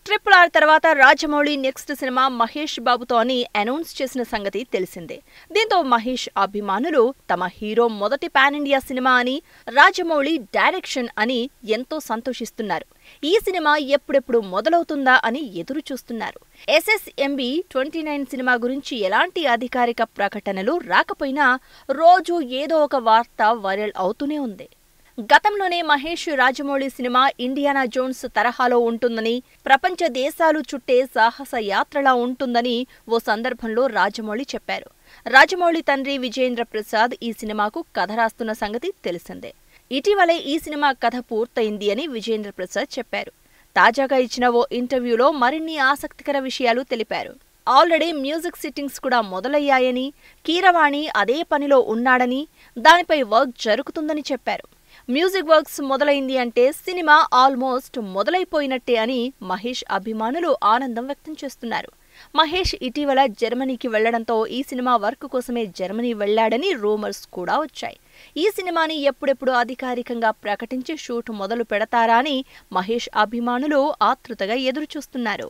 RRR తర్వాత Rajamouli next cinema Mahesh బాబుతో అని అనౌన్స్ చేసిన సంగతి తెలిసిందే. దీంతో మహేష్ అభిమానులు తమ హీరో మొదటి పాన్ ఇండియా సినిమా అని, రాజమౌళి డైరెక్షన్ అని ఎంతో సంతోషిస్తున్నారు. ఈ సినిమా ఎప్పుడెప్పుడు మొదలవుతుందా అని ఎదురు చూస్తున్నారు. SSMB 29 సినిమా గురించి ఎలాంటి అధికారిక ప్రకటనలు రాకపోయినా రోజు ఏదో ఒక వార్త వైరల్ అవుతూనే ఉంది. గతంలోనే Mahesh Rajamouli cinema Indiana Jones తరహాలో ఉంటుందని, ప్రపంచ దేశాలు చుట్టే సాహస యాత్రలా ఉంటుందని ఓ సందర్భంలో రాజమౌళి చెప్పారు. రాజమౌళి తండ్రి విజయేంద్ర ప్రసాద్ ఈ సినిమాకు కథ రాస్తున్న సంగతి తెలిసిందే. ఇటీవలే ఈ సినిమా కథ పూర్తయింది అని విజయేంద్ర ప్రసాద్ చెప్పారు. తాజాగా ఇచ్చిన ఓ ఇంటర్వ్యూలో మరిన్ని ఆసక్తికర విషయాలు తెలిపారు. ఆల్రెడీ మ్యూజిక్ సిట్టింగ్స్ కూడా మొదలయ్యాయని, కీరవాణి అదే పనిలో ఉన్నాడని, దానిపై వర్క్ జరుగుతుందని చెప్పారు. మ్యూజిక్ వర్క్స్ మొదలైంది అంటే సినిమా ఆల్మోస్ట్ మొదలైపోయినట్టే అని మహేష్ అభిమానులు ఆనందం వ్యక్తం చేస్తున్నారు. మహేష్ ఇటీవల జర్మనీకి వెళ్లడంతో ఈ సినిమా వర్క్ కోసమే జర్మనీ వెళ్లాడని రూమర్స్ కూడా వచ్చాయి. ఈ సినిమాని ఎప్పుడెప్పుడు అధికారికంగా ప్రకటించి షూట్ మొదలు పెడతారా అని మహేష్ అభిమానులు ఆతృతగా ఎదురుచూస్తున్నారు.